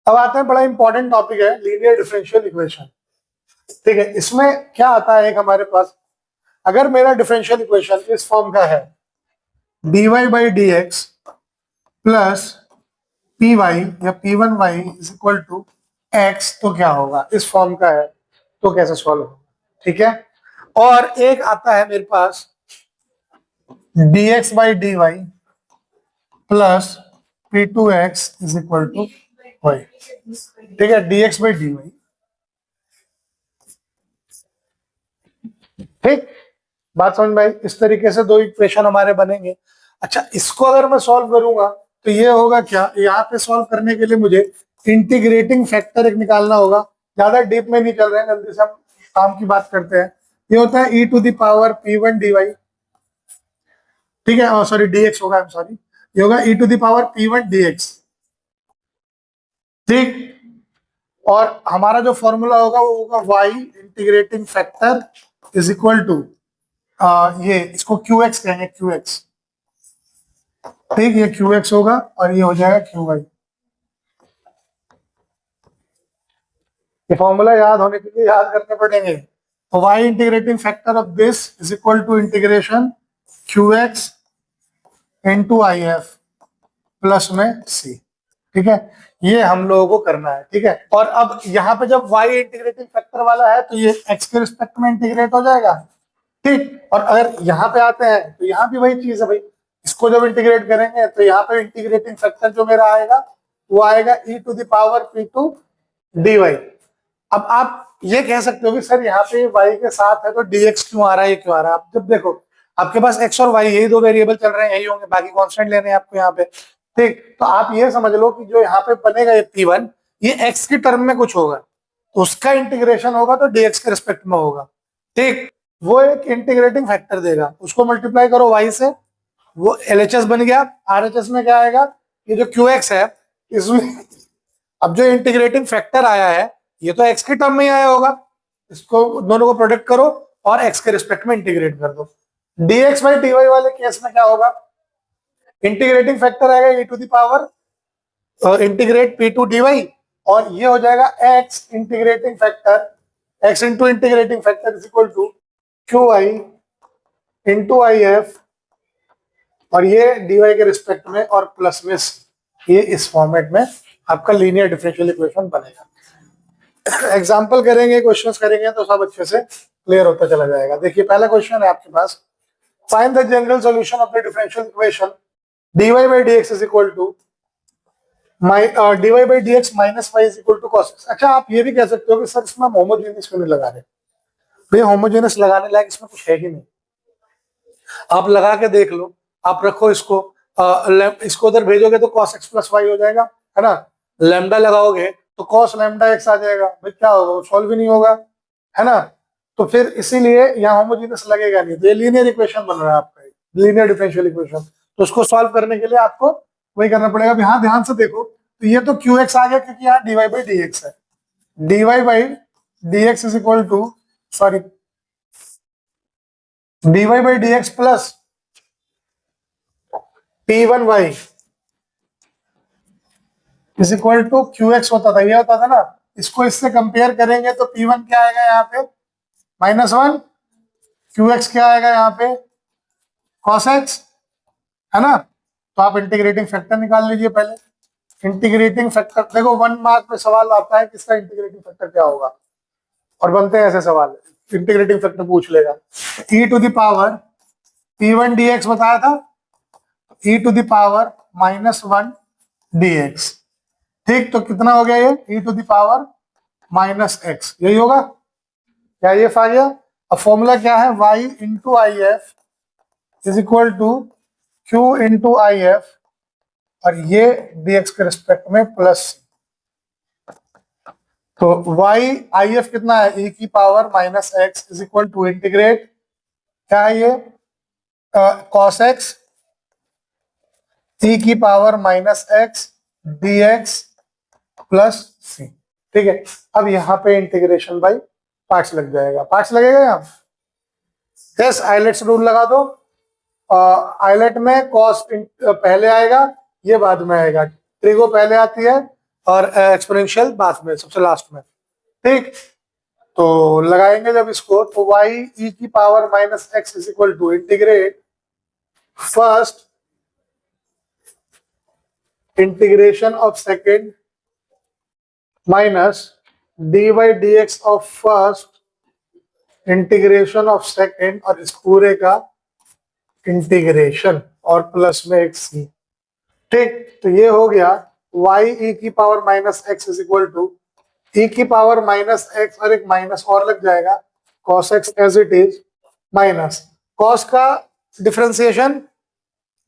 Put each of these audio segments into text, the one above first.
अब आते हैं, बड़ा इंपॉर्टेंट टॉपिक है लीनियर डिफरेंशियल इक्वेशन। ठीक है, इसमें क्या आता है, एक हमारे पास अगर मेरा डिफरेंशियल इक्वेशन इस फॉर्म का है dy by d x plus p y या p one y is equal to x, तो क्या होगा, इस फॉर्म का है तो कैसे सॉल्व होगा। ठीक है, और एक आता है मेरे पास d x by d y plus p two x is equal to y. ठीक है, d x by d y. ठीक, बात समझ में आई। इस तरीके से दो इक्वेशन हमारे बनेंगे। अच्छा, इसको अगर मैं सॉल्व करूंगा तो ये होगा क्या, यहाँ पे सॉल्व करने के लिए मुझे इंटीग्रेटिंग फैक्टर एक निकालना होगा। ज्यादा डीप में नहीं चल रहे हैं, जल्दी से हम काम की बात करते हैं। ये होता है e to the power p one d y. ठीक है, सॉरी डी एक्स होगा, सॉरी, ये होगा e to the power p one d x. ठीक, और हमारा जो फॉर्मूला होगा वो होगा y integrating factor is equal to ये, इसको क्यू एक्स कहेंगे, क्यू एक्स। ठीक, ये क्यू एक्स होगा और ये हो जाएगा क्यू वाई। ये फॉर्मूला याद होने के लिए याद करने पड़ेंगे। तो y integrating factor of this is equal to integration q x into I F plus में सी। ठीक है, ये हम लोगों को करना है। ठीक है, और अब यहाँ पे जब y इंटीग्रेटिंग फैक्टर वाला है तो ये x के रिस्पेक्ट में इंटीग्रेट हो जाएगा। ठीक, और अगर यहाँ पे आते हैं तो यहाँ भी वही चीज है भाई, इसको जब इंटीग्रेट करेंगे तो यहाँ पे इंटीग्रेटिंग फैक्टर जो मेरा आएगा वो आएगा e to the power p to dy। अब आप ये कह सकते हो कि सर यहाँ पे y के साथ है तो dx क्यों आ रहा है, ये क्यों आ रहा है। आप जब देखो आपके पास x और y यही दो वेरिएबल चल रहे हैं, यही होंगे, बाकी कांस्टेंट लेने हैं आपको यहाँ पे। ठीक, तो आप ये समझ लो कि जो यहाँ पे बनेगा ये P1, ये x की टर्म में कुछ होगा तो उसका इंटीग्रेशन होगा तो dx के रिस्पेक्ट में होगा। ठीक, वो एक इंटीग्रेटिंग फैक्टर देगा, उसको मल्टीप्लाई करो y से, वो LHS बन गया। RHS में क्या आएगा, ये जो QX है इसमें अब जो इंटीग्रेटिंग फैक्टर आया है ये तो x की टर्म में ही आया होगा, इसको दोनों को प्रोडक्ट करो और x के रिस्पेक्ट में इंटीग्रेट कर दो। dx बाई dy वाले केस में क्या होगा, इंटीग्रेटिंग फैक्टर आएगा e to the power integrate p to dy, और ये हो जाएगा x integrating factor, x into integrating factor is equal to qi into I F, और ये dy के रिस्पेक्ट में और प्लस में ये इस फॉर्मेट में आपका लीनियर डिफरेंशियल इक्वेशन बनेगा। एग्जांपल करेंगे, क्वेश्चंस करेंगे तो सब अच्छे से क्लियर होता चला जाएगा। देखिए पहला क्वेश्चन है आपके पास, find the general solution of the differential equation dy by dx is equal to dy by dx minus y is equal to cos x। अच्छा, आप ये भी कह सकते हो कि सर इसमें हम होमोजेनियस क्यों नहीं लगा रहे। भैया होमोजेनियस लगाने लायक इसमें कुछ है ही नहीं, आप लगा के देख लो, आप रखो इसको, इसको उधर भेजोगे तो cos x प्लस y हो जाएगा, है ना। लैम्डा लगाओगे तो cos लैम्डा x आ जाएगा, भाई क्या होगा, वो सॉल्व ही नहीं होगा, है ना। तो फिर इसीलिए यहाँ होमोजेनियस लगेगा नहीं, तो ये लीनियर इक्वेशन बन रहा है आपका, लीनियर डिफरेंशियल इक्वेशन। तो उसको सॉल्व करने के लिए आपको वही करना पड़ेगा। अभी हाँ ध्यान से देखो, तो ये तो QX आ गया क्योंकि यहाँ dy बाई dx है, dy by dx is equal to, sorry, dy by dx plus P1y is equal to QX होता था, ये होता था ना। इसको इससे कंपेयर करेंगे तो P1 क्या आएगा यहाँ पे -1, QX क्या आएगा यहाँ पे cos x, है ना। तो आप इंटीग्रेटिंग फैक्टर निकाल लीजिए पहले। इंटीग्रेटिंग फैक्टर देखो 1 मार्क में सवाल आता है किसका इंटीग्रेटिंग फैक्टर क्या होगा, और बनते हैं ऐसे सवाल, इंटीग्रेटिंग फैक्टर पूछ लेगा। e to the power p1 dx बताया था, e to the power -1 dx। ठीक, तो कितना हो गया ये e to the power -x, यही होगा क्या, ये आ गया। अब फॉर्मूला क्या है, y into I F is equal to q into I F, और ये dx के रिस्पेक्ट में प्लस। तो y आई एफ कितना है, e की power -x is equal to integrate क्या है ये cos x e की power -x dx plus c। ठीक है, अब यहाँ पे इंटीग्रेशन बाई पार्ट्स लग जाएगा, पार्ट्स लगेगा यहाँ। यस, आइलेट्स रूल लगा दो। आइलेट में कॉस पहले आएगा, ये बाद में आएगा। ट्रिगो पहले आती है, और एक्सपोनेंशियल बाद में, सबसे लास्ट में। ठीक, तो लगाएंगे जब इसको, तो y e की power minus x is equal to integrate first integration of second minus dy dx of first integration of second, और इस पूरे का इंटीग्रेशन और प्लस में एक c। ठीक, तो ये हो गया y e की power minus x is equal to e की पावर माइनस एक्स और एक माइनस और लग जाएगा cos x as it is minus cos का डिफरेंशिएशन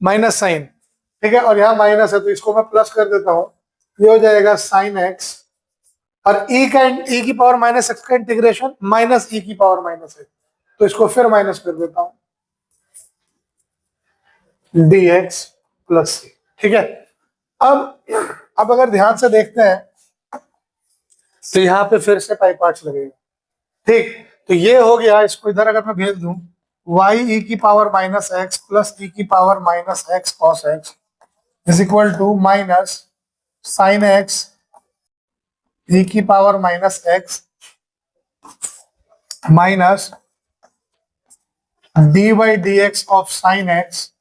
माइनस साइन। ठीक है, और यहाँ माइनस है तो इसको मैं प्लस कर देता हूं, ये हो जाएगा साइन एक्स, और e की पावर माइनस एक्स का इंटीग्रेशन माइनस e की पावर माइनस एक्स, तो इसको फिर माइनस कर देता हूं dx प्लस c। ठीक है, अब अगर ध्यान से देखते हैं तो यहाँ पे फिर से पाई पार्ट्स लगेगा। ठीक, तो ये हो गया, इसको इधर अगर मैं भेज दूं y e की power minus x plus e की power minus x cos x is equal to minus sine x e की power minus x minus dy dx of sine x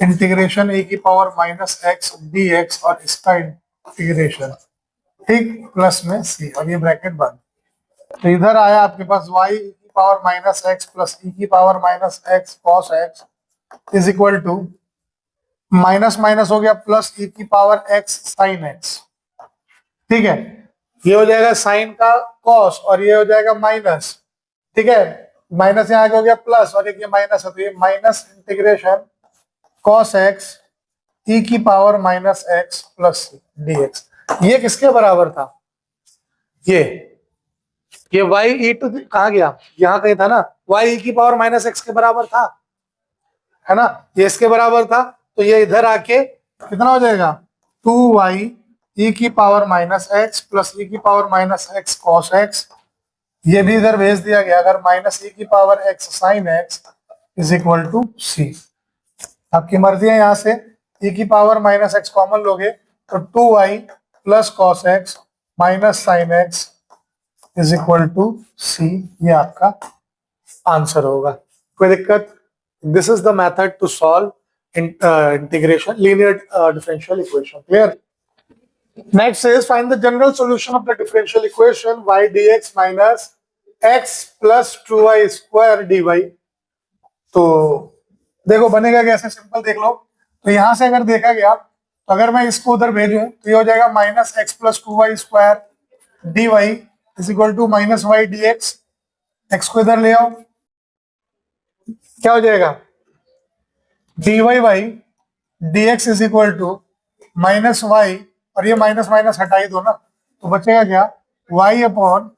integration e की पावर माइनस एक्स dx और इसका integration, ठीक, plus में c, और ये bracket बंद। तो इधर आया आपके पास y e की power minus x plus e की power minus x cos x is equal to minus minus हो गया प्लस e की पावर x साइन x। ठीक है, ये हो जाएगा साइन का कॉस और ये हो जाएगा माइनस। ठीक है, माइनस यहाँ हो गया प्लस और एक ये माइनस है, तो ये minus integration cos x e की power minus x plus dx। ये किसके बराबर था? ये y e टू कहाँ गया, यहाँ कहीं था ना, y e की पावर माइनस एक्स के बराबर था, है ना, ये इसके बराबर था, तो ये इधर आके कितना हो जाएगा 2y e की power minus x plus e की power minus x cos x, ये भी इधर भेज दिया गया। अगर माइनस e की power x sine x is equal to c, आपकी मर्जी है, यहाँ से e की पावर माइनस एक्स कॉमन लोगे तो 2y plus cos x minus sine x is equal to c, ये आपका आंसर होगा। कोई दिक्कत? This is the method to solve integration linear differential equation. Clear? Next is find the general solution of the differential equation y dx minus x plus 2y square dy। तो देखो बनेगा कैसे, simple देख लो। तो यहां से अगर देखा गया तो अगर मैं इसको उधर भेजूं तो ये हो जाएगा minus x plus 2y square d y is equal to minus y d x. X को इधर ले आओ, क्या हो जाएगा dy by d x is equal to minus y, और ये माइनस माइनस हटा ही दो ना, तो बचेगा क्या y upon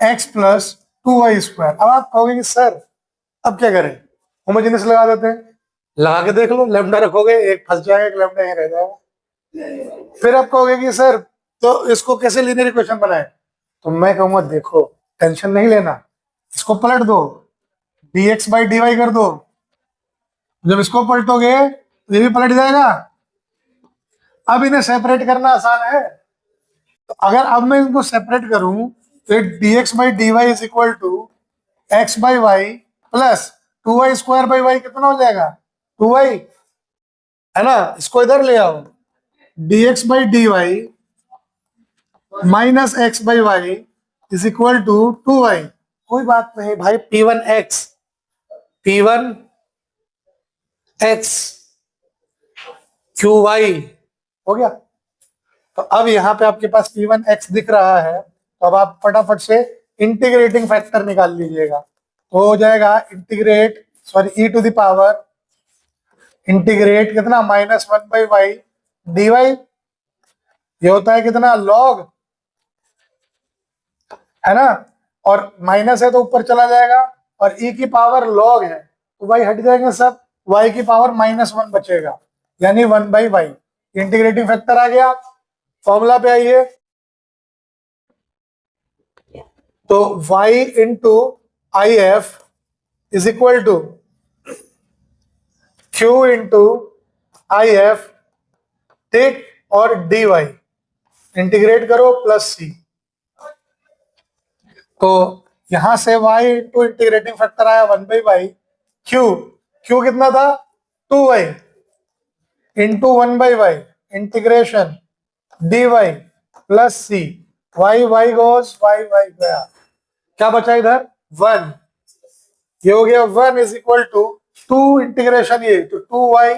x plus 2y square. अब आप कहोगे कि सर अब क्या करें, होमोजेनियस लगा देते हैं, लगा के देख लो, लैम्डा रखोगे एक फंस जाएगा, एक लैम्डा यहीं रह जाएगा। फिर आप कहोगे कि सर तो इसको कैसे लीनियर इक्वेशन बनाए, तो मैं कहूंगा देखो टेंशन नहीं लेना, इसको पलट दो, dx बाई dy कर दो, जब इसको पलटोगे ये भी पलट जाएगा। अब इन्हें सेपरेट करना आसान है, तो अगर अब मैं इनको सेपरेट करूं तो dx by dy is equal to x by y plus 2y square by y, कितना हो जाएगा 2y, है ना। इसको इधर ले आओ, dx by dy minus x by y is equal to 2y। कोई बात नहीं भाई, p1x qy हो गया। तो अब यहाँ पे आपके पास p1x दिख रहा है, तो अब आप फटाफट से इंटीग्रेटिंग फैक्टर निकाल लीजिएगा, तो हो जाएगा integrate e to the power integrate कितना minus 1 by y d y, ये होता है कितना लॉग, है ना, और माइनस है तो ऊपर चला जाएगा, और e की पावर लॉग है तो भाई हट जाएंगे सब, y की पावर माइनस 1 बचेगा, यानी 1 बाई वाई। इंटीग्रेटिंग फैक्टर आ गया। फॉर्मूला पे आइए, तो y into I F is equal to q into I F ठीक, और dy इंटीग्रेट करो प्लस c। तो यहां से y इंटू इंटीग्रेटिंग फैक्टर आया 1/y, क्यू कितना था 2y into 1/y integration dy plus c, y goes y गया, क्या बचा इधर 1, ये हो गया 1 इज इक्वल टू 2 इंटीग्रेशन ये तो 2y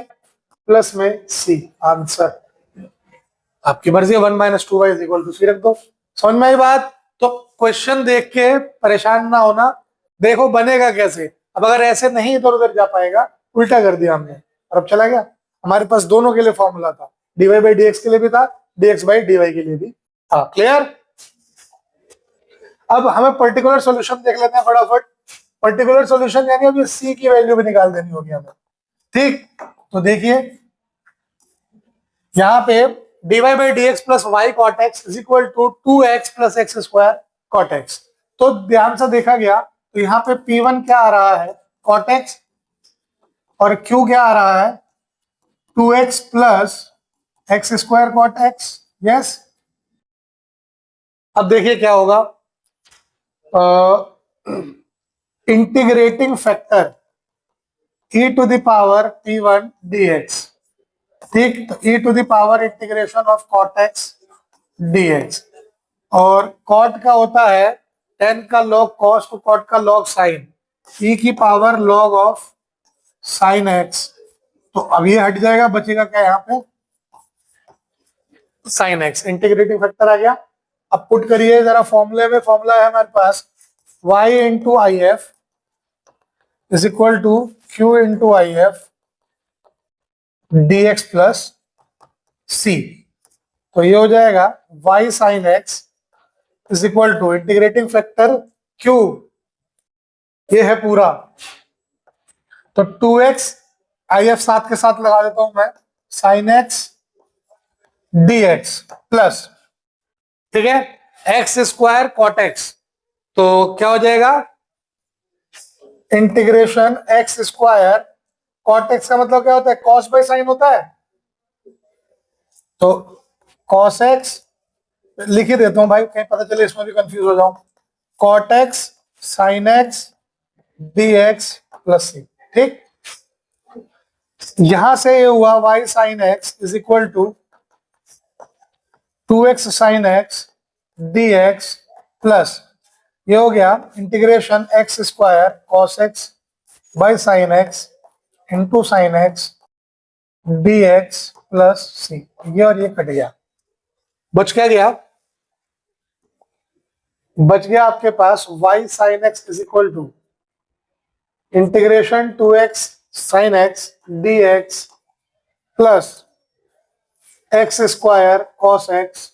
प्लस में c। आंसर आपकी मर्जी है, 1 minus 2y is equal to c रख दो। समझ में आई बात? तो क्वेश्चन देख के परेशान ना होना, देखो बनेगा कैसे। अब अगर ऐसे नहीं इधर उधर जा पाएगा, उल्टा कर दिया हमने और अब चला गया। हमारे पास दोनों के लिए फॉर्मूला था, dy बाई dx के लिए भी था, dx बाई dy के लिए भी था। क्लियर? अब हमें पर्टिकुलर सॉल्यूशन देख लेते हैं फटाफट। पर्टिकुलर सॉल्यूशन यानी अब ये c की वैल्यू भी निकाल देनी होगी हमें। ठीक, तो देखिए यहां पे dy by dx plus y cot x is equal to 2x plus x square cot x। तो ध्यान से देखा गया तो यहाँ पे p1 क्या आ रहा है cot x और q क्या आ रहा है 2x plus x square cot x। Yes, अब देखिए क्या होगा, integrating factor e to the power p1 dx। ठीक, तो e to the power integration of cot x dx, और cot का होता है tan का log cos टू cot का log sin, e की power log of sin x। तो अब ये हट जाएगा, बचेगा क्या यहाँ पे sin x, इंटीग्रेटिंग फैक्टर आ गया। अब पुट करिए जरा फॉर्मूले में, फॉर्मूला है हमारे पास y into I F is equal to q into I F dx plus c। तो ये हो जाएगा y sin x is equal to integrating factor q, ये है पूरा, तो 2x आई एफ साथ के साथ लगा देता हूं मैं, sin x dx प्लस, ठीक है, एक्स स्क्वायर कॉट एक्स। तो क्या हो जाएगा integration x square cot x का मतलब क्या होता है कॉस बाई साइन होता है, तो कॉस एक्स लिख ही देता हूं भाई, कहीं पता चले इसमें भी कंफ्यूज हो जाऊं, cot x sine x d x plus c. ठीक, यहां से ये हुआ y sine x is equal to 2x sine x d x plus, ये हो गया integration x square cos x by sine x into sine x d x plus c. ये और ये कट गया, बच क्या गया, बच गया आपके पास y sine x is equal to integration 2x sine x d x plus x square cos x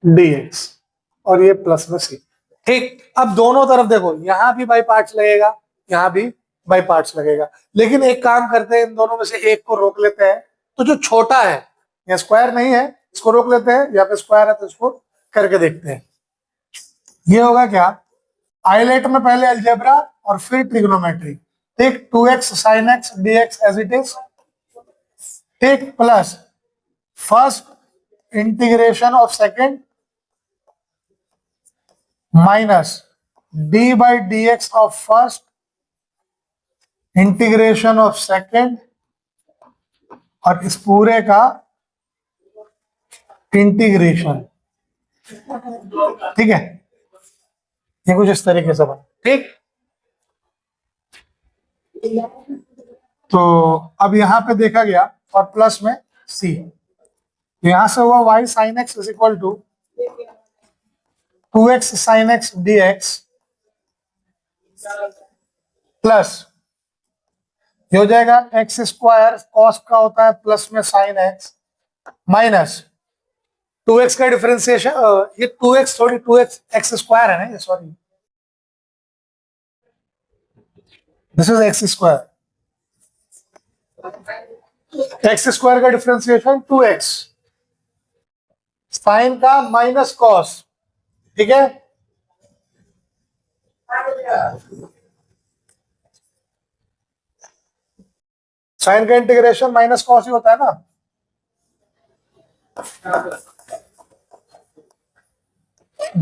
d x, और ये प्लस में सी। ठीक, अब दोनों तरफ देखो, यहां भी बाई पार्ट्स लगेगा, यहां भी बाई पार्ट्स लगेगा, लेकिन एक काम करते हैं इन दोनों में से एक को रोक लेते हैं। तो जो छोटा है, यहाँ स्क्वायर नहीं है, इसको रोक लेते हैं, यहाँ पे स्क्वायर है तो इसको करके देखते हैं। ये होगा क्या, आइलेट में पहले अलजेब्रा और फिर ट्रिग्नोमेट्री। ठीक, 2x sine x d x as it is, ठीक, plus first integration of second minus d by d x of first integration of second, और इस पूरे का इंटीग्रेशन। ठीक है, ये कुछ इस तरीके से बना। ठीक, तो अब यहां पे देखा गया और प्लस में सी, यहां से हुआ y sine x is equal to 2x sine x d x plus, ये हो जाएगा एक्स स्क्वायर कॉस का होता है प्लस में साइन एक्स माइनस 2x का डिफरेंशिएशन, ये 2x थोड़ी 2x एक्स स्क्वायर है ना ये, sorry this is x square, x square का डिफरेंशिएशन 2x साइन का माइनस कॉस। ठीक है, साइन का इंटीग्रेशन माइनस कॉस ही होता है ना,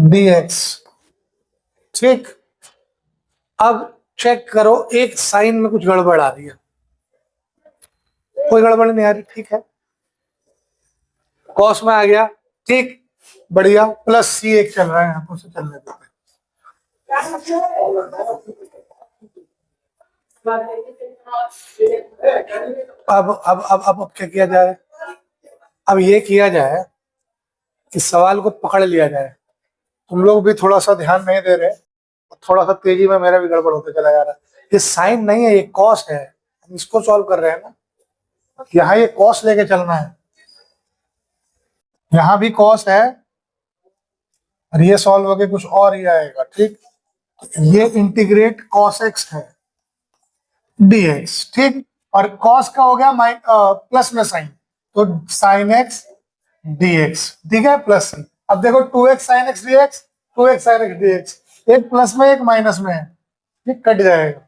dx। ठीक, अब चेक करो, एक साइन में कुछ गड़बड़ आ रही है। कोई गड़बड़ नहीं आ रही, ठीक है। कॉस में आ गया, ठीक, बढ़िया। प्लस सी एक चल रहा है, यहाँ पर से चलने देते हैं। अब क्या किया जाए? अब ये किया जाए कि सवाल को पकड़ लिया जाए। तुम लोग भी थोड़ा सा ध्यान नहीं दे रहे, थोड़ा सा तेजी में मेरा भी गड़बड़ होते चला जा रहा है। ये साइन नहीं है, ये कॉस है। हम इसको सॉल्व कर रहे हैं ना, यहाँ ये कॉस लेके चलना है, यहाँ भी कॉस है, और ये सॉल्व होके कुछ और ही आएगा। ठीक, ये इंटीग्रेट कॉस एक्स है dx। ठीक, और कॉस का हो गया प्लस में साइन, तो साइन एक्स dx। ठीक है, प्लस सी। अब देखो 2x sine x dx, 2x sine x dx, एक प्लस में एक माइनस में है, ठीक, कट जाएगा।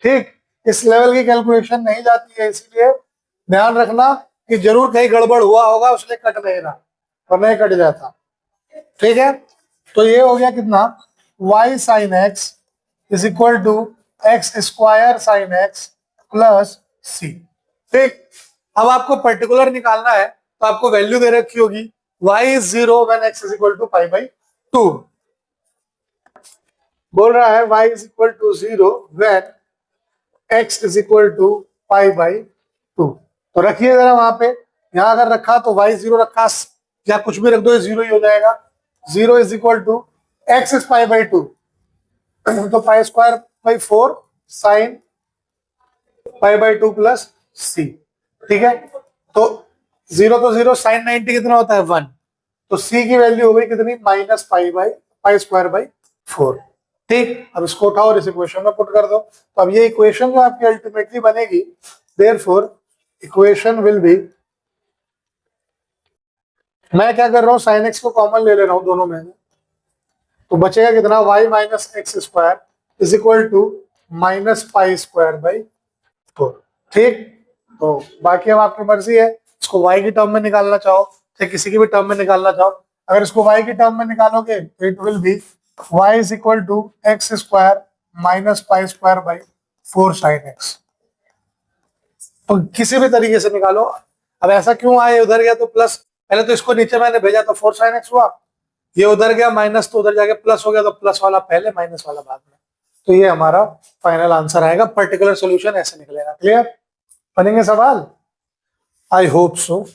ठीक, इस लेवल की कैलकुलेशन नहीं जाती है, इसलिए ध्यान रखना कि जरूर कहीं गड़बड़ हुआ होगा, उसने कट नहीं रहा, और नहीं कट जाता। ठीक है, तो ये हो गया कितना, y sine x is equal to x square sine x plus c. ठीक, अब आपको पर्टिकुलर निकालना है, तो आपको वैल्यू दे रखी होगी y is 0 when x is equal to pi by 2। बोल रहा है y is equal to 0 when x is equal to pi by 2। तो रखिए जरा वहां पे, यहां अगर रखा तो y 0 रखा, या कुछ भी रख दो, ये 0 ही हो जाएगा। 0 is equal to x is pi by 2, तो pi square by 4 sine pi by 2 plus c. ठीक है, तो 0 तो 0, साइन 90 कितना होता है 1, तो सी की वैल्यू हो गई कितनी, माइनस पाई स्क्वायर बाई 4। ठीक, अब इसको उठाओ और इस इक्वेशन में पुट कर दो। तो अब ये इक्वेशन जो आपकी अल्टीमेटली बनेगी, देयरफॉर इक्वेशन विल बी, मैं क्या कर रहा हूँ, साइन एक्स को कॉमन ले ले रहा हूँ दोनों में, तो बचेगा कितना, y minus x square is equal to minus pi square by 4। ठीक, तो बाकी अब आपकी मर्जी है, इसको y की टर्म में निकालना चाहो चाहे किसी की भी टर्म में निकालना चाहो। अगर इसको y की टर्म में निकालोगे तो it will be y is equal to x square minus pi square by 4 sine x. तो किसी भी तरीके से निकालो। अब ऐसा क्यों आए, उधर गया तो प्लस, पहले तो इसको नीचे मैंने भेजा तो 4 साइन एक्स हुआ, ये उधर गया माइनस, तो उधर जाके प्लस हो गया, तो प्लस वाला पहले माइनस वाला बाद में। तो ये हमारा फाइनल आंसर आएगा, पर्टिकुलर सॉल्यूशन ऐसे निकलेगा। क्लियर, बनेंगे सवाल? I hope so.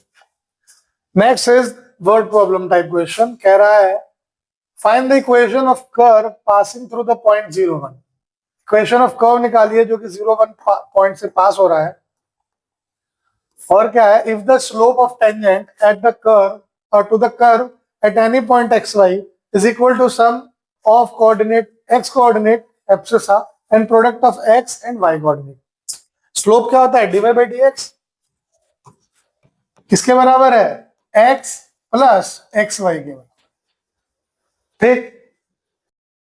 Next is word problem type question. कह रहा है find the equation of curve passing through the point 0 1। Equation of curve निकालिए जो कि 0 1 पॉइंट से पास हो रहा है। और क्या है, if the slope of tangent at the curve और to the curve at any point xy is equal to sum of coordinate x coordinate abscissa and product of x and y coordinate। Slope क्या होता है, dy by dx, किसके बराबर है, x plus x Y के बराबर। ठीक,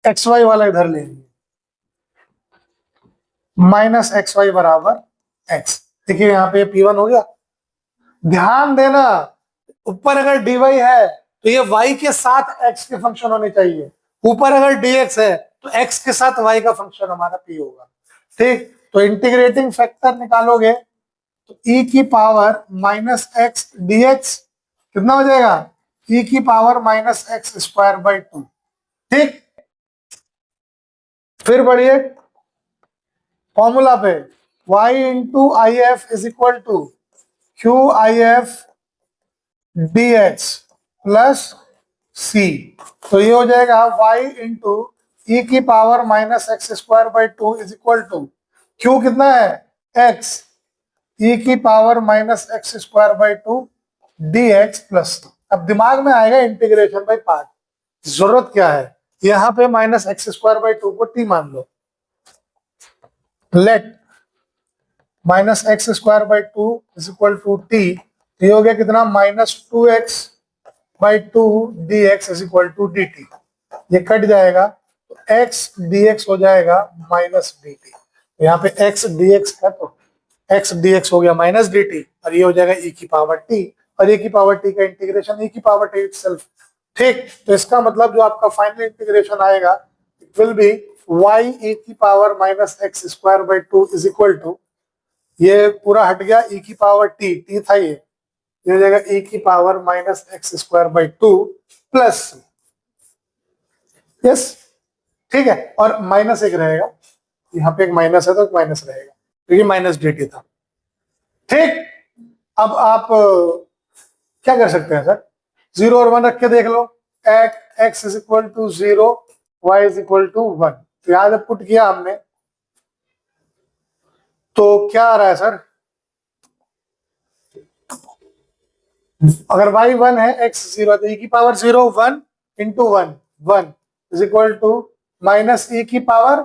x Y वाला इधर ले लीजिए, माइनस एक्स वाई बराबर x। देखिए यहाँ पे P1 हो गया। ध्यान देना, ऊपर अगर dy है तो ये y के साथ x के फंक्शन होने चाहिए, ऊपर अगर dx है तो x के साथ y का फंक्शन हमारा p होगा। ठीक, तो इंटीग्रेटिंग फैक्टर निकालोगे तो e की पावर माइनस एक्स dx कितना हो जाएगा, e की power minus x square by 2। ठीक, फिर बढ़िए फॉर्मूला पे, y into I F is equal to q I F dx plus c। तो ये हो जाएगा y इंटू ई की power minus x square by 2 is equal to q कितना है x, ई की power minus x square by 2 dx plus. अब दिमाग में आएगा इंटीग्रेशन बाई पार्ट। जरूरत क्या है, यहाँ पे माइनस एक्स स्क्वायर बाई 2 को t मान लो, let minus x square by 2 is equal to t। ये हो गया कितना, minus 2x by 2 dx is equal to dt। ये कट जाएगा तो x dx हो जाएगा माइनस dt। यहाँ पे x dx का तो x dx हो गया माइनस dt, और ये हो जाएगा e की पावर t और e की पावर t का इंटीग्रेशन e की पावर t इटसेल्फ। ठीक, तो इसका मतलब जो आपका फाइनल इंटीग्रेशन आएगा it will be y e की power minus x square by 2 is equal to, ये पूरा हट गया, e की पावर t था ये हो जाएगा e की power minus x square by 2 plus, yes ठीक है, और माइनस एक रहेगा, यहाँ पे एक माइनस है तो एक माइनस रहेगा क्योंकि माइनस dt था। ठीक, अब आप क्या कर सकते हैं सर, 0 और 1 रख के देख लो, x is equal to 0, y is equal to 1, तो यहां जब पुट किया हमने तो क्या आ रहा है सर, अगर y 1 है x 0 है तो e की power 0 1 into 1 1 is equal to minus e की पावर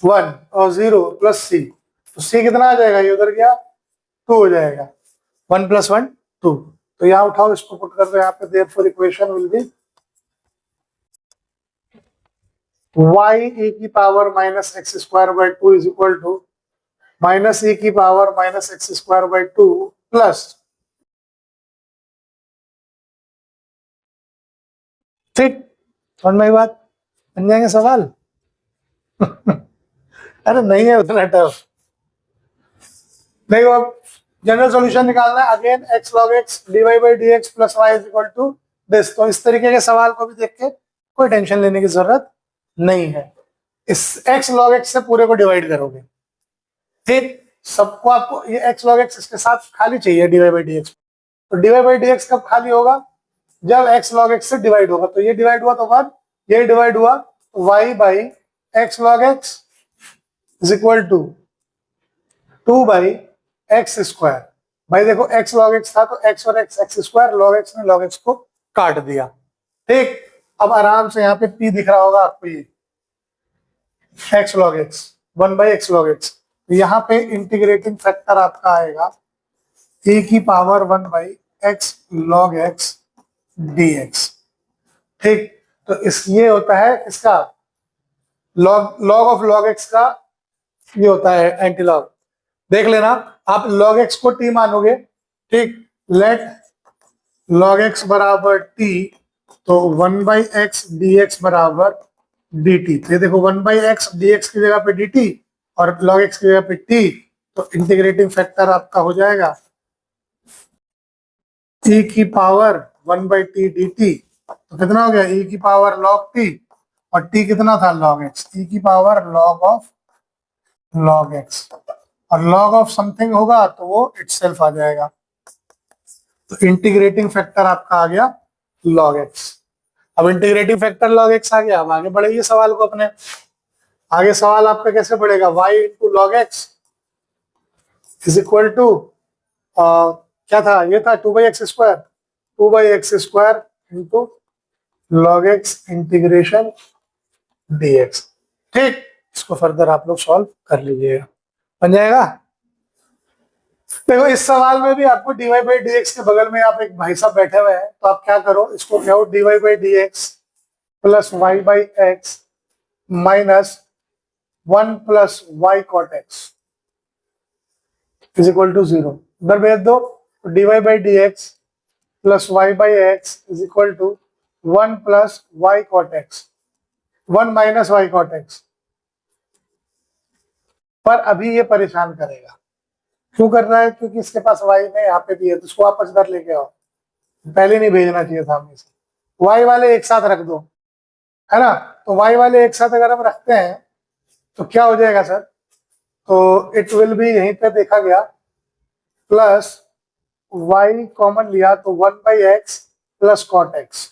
1 और 0 प्लस c, तो c कितना आ जाएगा, ये उधर गया 2 हो जाएगा, 1 प्लस 1 2, तो यहाँ उठाओ इसको पुट कर दो यहाँ पे, therefore equation will be y e की power minus x square by 2 is equal to minus e की power minus x square by 2 plus, ठीक, समझ में आई बात, बन जाएंगे सवाल अरे नहीं है उतना टफ, नहीं, अब जनरल सॉल्यूशन निकालना है, again x log x dy by dx plus y is equal to this, तो इस तरीके के सवाल को भी देख के कोई टेंशन लेने की जरूरत नहीं है, इस x log x से पूरे को डिवाइड करोगे, ठीक, सबको आपको ये x log x इसके साथ खाली चाहिए dy by dx, तो dy by dx कब खाली होगा, जब x log x से डिवाइड होगा, तो ये डिवाइड हुआ तो 1, ये डिवाइड हुआ तो y by x log x is equal to 2 by x square, भाई देखो x log x था तो x और x स्क्वायर, log x ने log x को काट दिया, ठीक, अब आराम से यहाँ पे p दिख रहा होगा आपको, ये x log x 1 by x log x, यहाँ पे इंटीग्रेटिंग फैक्टर आपका आएगा e की power 1 by x log x dx, ठीक, तो इस ये होता है इसका log ऑफ log x का, ये होता है एंटी लॉग, देख लेना आप log x को t मानोगे, ठीक, लेट log x बराबर t, तो 1 बाई एक्स डी एक्स बराबर डी टी, तो ये देखो 1 बाई एक्स डी एक्स की जगह पे डी टी और log x की जगह पे t, तो इंटीग्रेटिंग फैक्टर आपका हो जाएगा e की power 1 by T D T, तो कितना हो गया e की पावर log t, और t कितना था log x, e की power log of log x, और log ऑफ समथिंग होगा तो वो इटसेल्फ आ जाएगा, तो इंटीग्रेटिंग फैक्टर आपका आ गया log x, अब इंटीग्रेटिंग फैक्टर log x आ गया, अब आगे बढ़ेगी सवाल को अपने, आगे सवाल आपका कैसे बढ़ेगा, y into log x is equal to क्या था, ये था 2 by x square, 2 by x square into log x integration dx, ठीक, इसको फर्दर आप लोग सॉल्व कर लीजिएगा, बन जाएगा। देखो इस सवाल में भी आपको dy बाई dx के बगल में आप एक भाई साहब बैठे हुए हैं, तो आप क्या करो, इसको कहो dy by dx plus y by x minus 1 plus y cot x is equal to 0, इधर भेज दो, तो dy by dx plus y by x is equal to 1 plus y cot x, 1 minus y cot x, पर अभी ये परेशान करेगा, क्यों कर रहा है, क्योंकि इसके पास y में यहाँ पे भी है, तो उसको वापस इधर लेके आओ, पहले नहीं भेजना चाहिए था हमें, y वाले एक साथ रख दो, है ना, तो y वाले एक साथ अगर हम रखते हैं तो क्या हो जाएगा सर, तो इट विल बी, यहीं पे देखा गया, प्लस y कॉमन लिया तो 1 by x plus cot x,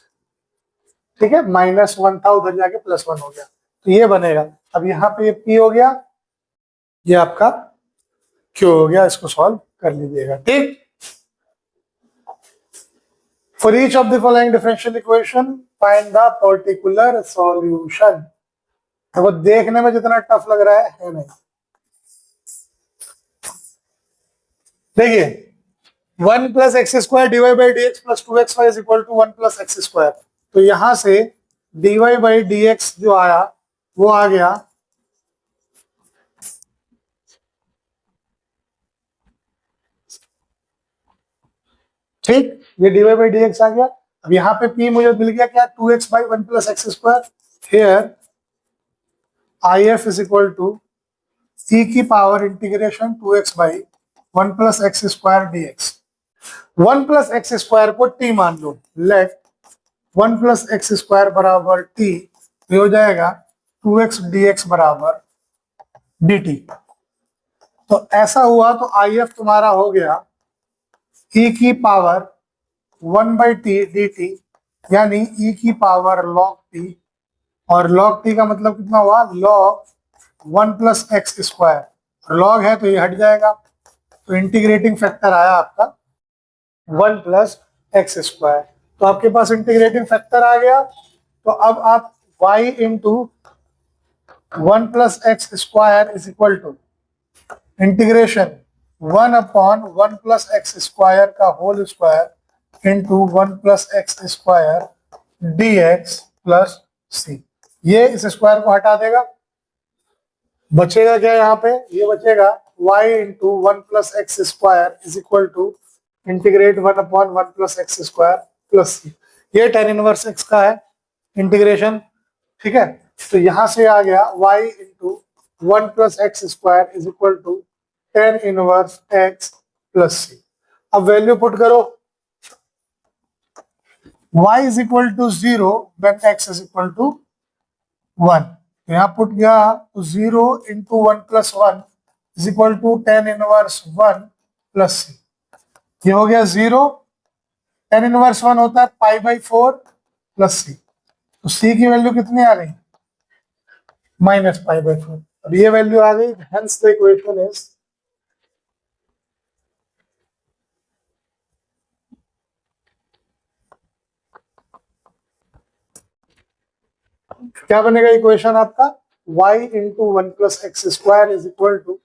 ठीक है, माइनस 1 था उधर जाके प्लस 1 हो गया, तो ये बनेगा, अब यहाँ पे ये p हो गया, ये आपका q हो गया, इसको सॉल्व कर लीजिएगा, ठीक। For each of the following differential equation, find the particular solution. देखो देखने में जितना टफ लग रहा है नहीं, देखिए 1 plus x square d y by d x plus 2xy is equal to 1 plus x square, तो यहां से डीवाई बाई डी एक्स जो आया वो आ गया ठीक, ये dy बाई डी एक्स आ गया। अब यहाँ पे p मुझे मिल गया क्या, 2x by 1 plus x square. Here if is equal to e की power integration 2x by 1 plus x square dx। 1 plus x square को t मान लो, लेट 1 प्लस एक्स स्क्वायर बराबर t, ये हो जाएगा 2x dx बराबर dt। तो ऐसा हुआ तो if तुम्हारा हो गया e की power 1 by T D T, यानी e की पावर log t, और log t का मतलब कितना हुआ, log 1 plus x square. log है तो ये हट जाएगा, तो इंटीग्रेटिंग फैक्टर आया आपका 1 प्लस एक्स स्क्वायर। तो आपके पास इंटीग्रेटिंग फैक्टर आ गया। तो अब आप y into 1 plus x square is equal to integration 1 upon 1 plus x square का whole square into 1 plus x square d x plus c. ये इस स्क्वायर को हटा देगा, बचेगा क्या यहाँ पे, ये बचेगा y into 1 plus x square is equal to integrate 1 upon 1 plus x square plus c. ये tan इनवर्स x का है इंटीग्रेशन, ठीक है। तो यहां से आ गया y into 1 plus x square is equal to tan inverse x plus c. अब वैल्यू पुट करो, y is equal to 0 when x is equal to 1। यहाँ पुट गया तो 0 into 1 plus 1 is equal to tan inverse 1 plus c. ये हो गया 0, tan inverse 1 होता है पाई बाई 4 प्लस सी। तो सी की वैल्यू कितनी आ गई, माइनस पाई बाई 4। अब ये वैल्यू आ गई, हेंस द इक्वेशन इज क्या बनेगा इक्वेशन आपका, y into 1 plus x square is equal to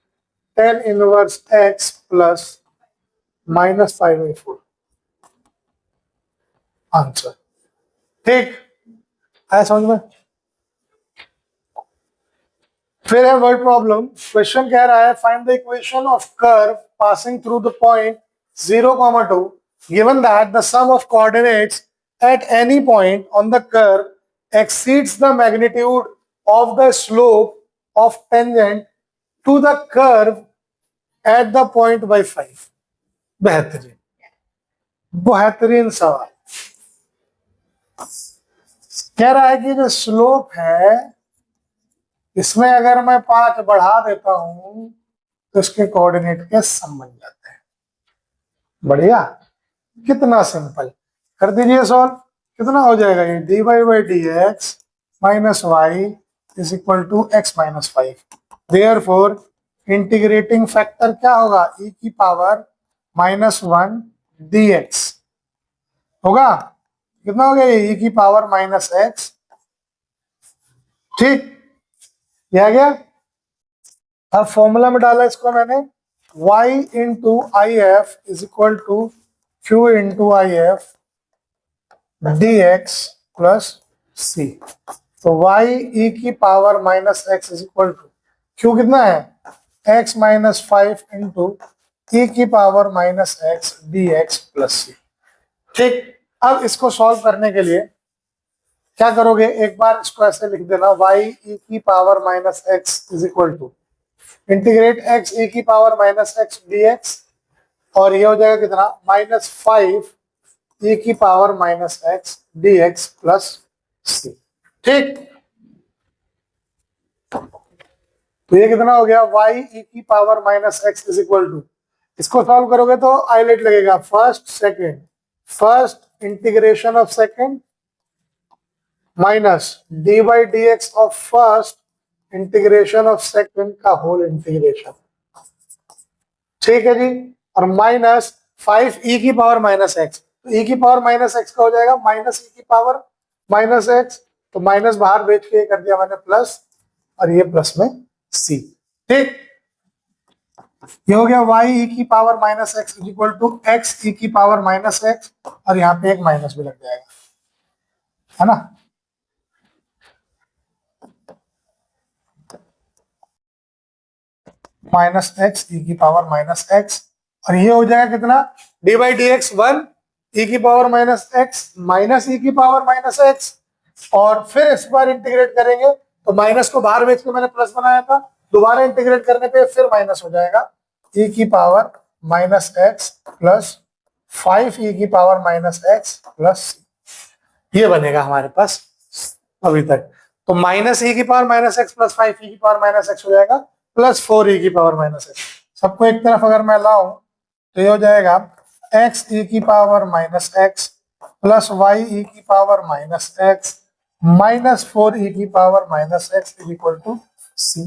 tan inverse x plus minus pi by 4 answer. ठीक है समझ में। फिर है वर्ड प्रॉब्लम, क्वेश्चन कह रहा है find the equation of curve passing through the point 0, 2 given that the sum of coordinates at any point on the curve exceeds the magnitude of the slope of tangent to the curve at the point by 5। बेहतरीन बेहतरीन सवाल। कह रहा है कि जो slope है इसमें अगर मैं 5 बढ़ा देता हूं तो इसके कोऑर्डिनेट के सम बन जाते हैं। बढ़िया, कितना सिंपल, कर दीजिए सॉल्व। कितना हो जाएगा ये, d y by d x minus y is equal to x minus 5। Therefore integrating factor क्या होगा, ई की पावर -1 डी एक्स होगा। कितना हो गया ये, ई की पावर माइनस एक्स। ठीक, ये आ गया। अब फॉर्मूला में डाला इसको मैंने, y into I F is equal to q into I F d x plus c. तो y e की power minus x is equal to q कितना है, x माइनस 5 इंटू ई की power minus x d x plus c. ठीक, अब इसको solve करने के लिए क्या करोगे, एक बार इसको ऐसे लिख देना, y e की power minus x is equal to integrate x e की power minus x d x, और ये हो जाएगा कितना, -5 e की power minus x d x plus c. ठीक, तो ये कितना हो गया, y e की power minus x is equal to, इसको सॉल्व करोगे तो आइलेट लगेगा, first second, first integration of second minus d by d x of first integration of second का होल इंटीग्रेशन। ठीक है जी, और माइनस 5 ई की पावर माइनस एक्स, तो ई की पावर माइनस एक्स का हो जाएगा माइनस ई की पावर माइनस एक्स, तो माइनस बाहर भेज के कर दिया मैंने प्लस, और ये प्लस में सी। ठीक, ये हो गया y e की power minus x is equal to x e की पावर माइनस एक्स, और यहाँ पे एक माइनस भी लग जाएगा, है ना। माइनस एक्स ई की पावर माइनस एक्स, और ये हो जाएगा कितना, D by d x 1 e की power minus x minus e की पावर माइनस एक्स, और फिर इस बार इंटीग्रेट करेंगे तो माइनस को बाहर भेज के मैंने प्लस बनाया था, दोबारा इंटीग्रेट करने पे फिर माइनस हो जाएगा, e की power minus x plus 5e की पावर माइनस एक्स प्लस, ये बनेगा हमारे पास अभी तक। तो माइनस e की power minus x plus 5e की पावर माइनस एक्स हो जाएगा प्लस 4e की पावर माइनस एक्स। सबको एक तरफ अगर मैं लाऊं तो ये हो जाएगा एक्स e की power minus x plus y e की power minus x minus 4e की power minus x is equal to c.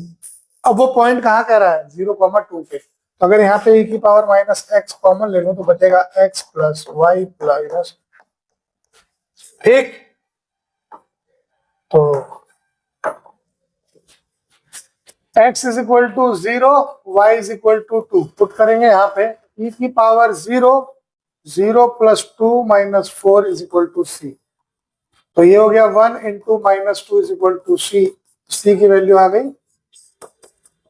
अब वो पॉइंट कहाँ कह रहा है 0,2 पे, तो अगर यहाँ पे e की पावर माइनस एक्स कॉमन ले लो तो बचेगा x प्लस वाई प्लस, ठीक। तो x is equal to 0, y is equal to 2 put करेंगे यहाँ पे, e की power 0, 0 plus 2 minus 4 is equal to c. तो ये हो गया 1 into minus 2 is equal to c, c की वैल्यू आ गई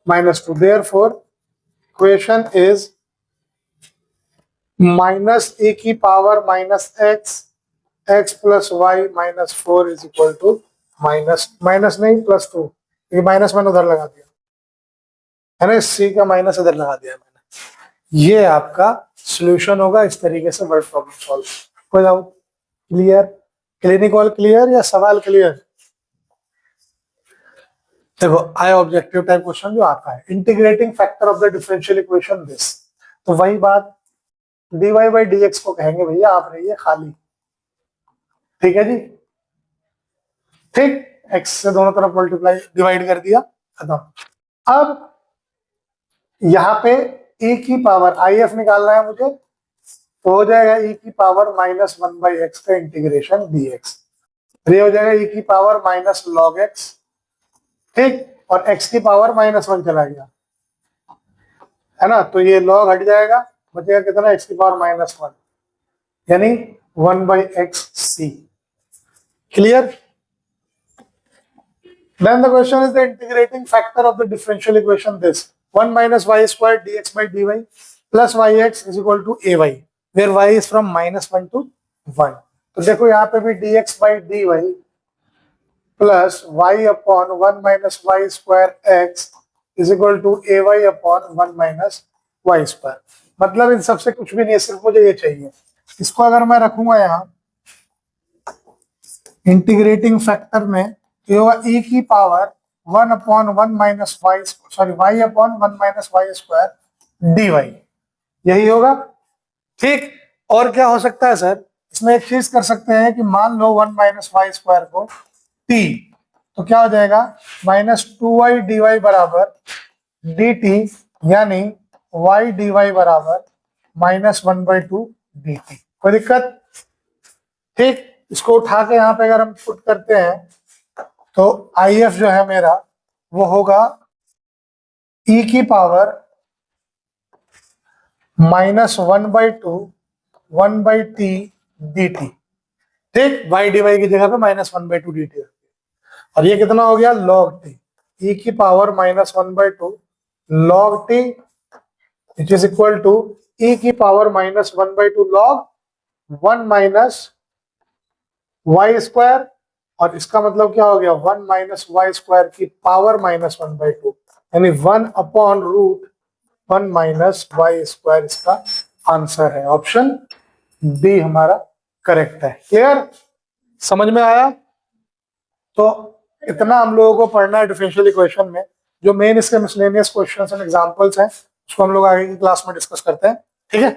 minus 2। Therefore equation is minus e की power minus x, x plus y minus 4 is equal to minus नहीं plus 2, ये माइनस मैंने उधर लगा दिया है ना, सी का माइनस इधर लगा दिया मैंने। ये आपका सॉल्यूशन होगा, इस तरीके से वर्ड प्रॉब्लम सॉल्व। कोई डाउट? क्लियर? क्लिनिकल क्लियर या सवाल क्लियर? देखो आई ऑब्जेक्टिव टाइप क्वेश्चन जो आता है, integrating factor of the differential equation this, तो वही बात dy बाई dx को कहेंगे भैया आप रहिए खाली, ठीक है जी, ठीक। x से दोनों तरफ मल्टीप्लाई डिवाइड कर दिया, खत्म। अब यहाँ पे e की पावर if निकालना है मुझे, तो हो जाएगा e की पावर माइनस 1 बाई एक्स का इंटीग्रेशन dx, ये हो जाएगा e की पावर माइनस लॉग x, ठीक, और x की पावर माइनस 1 चला गया है ना, तो ये लॉग हट जाएगा, बचेगा कितना x की पावर माइनस 1, यानी 1 by x c. Clear? Then the question is the integrating factor of the differential equation this 1 minus y squared dx by dy plus yx is equal to ay, where y is from minus 1 to 1। तो देखो यहाँ पे भी dx by dy plus y upon 1 minus y square x is equal to ay upon 1 minus y square। मतलब इन सबसे कुछ भी नहीं है, सिर्फ मुझे ये चाहिए। इसको अगर मैं रखूंगा यहाँ इंटीग्रेटिंग फैक्टर में, ये होगा e की power 1 upon 1 minus y, sorry y upon 1 minus Y square dy, यही होगा, ठीक। और क्या हो सकता है सर, इसमें एक चीज कर सकते हैं कि मान लो 1 माइनस वाई स्क्वायर को t, तो क्या हो जाएगा माइनस 2y dy बराबर dt, यानी y dy बराबर माइनस 1/2 dt। कोई दिक्कत? ठीक। इसको उठा के यहाँ पे अगर हम पुट करते हैं तो IF जो है मेरा वो होगा e की पावर माइनस 1/2 1/t dt, ठीक, y dy की जगह पे माइनस 1/2 dt, और ये कितना हो गया log t, e की power minus 1/2 log t which is equal to e की power minus 1/2 log 1 minus Y square, और इसका मतलब क्या हो गया 1 माइनस वाई स्क्वायर की पावर माइनस 1/2, यानी 1 upon root 1 minus Y square इसका आंसर है। ऑप्शन बी हमारा करेक्ट है। क्लियर? समझ में आया? तो इतना हम लोगों को पढ़ना है डिफरेंशियल इक्वेशन में। जो मेन इसके मिसलेनियस क्वेश्चंस एंड एग्जांपल्स हैं उसको हम लोग आगे की क्लास में डिस्कस करते हैं, ठीक है।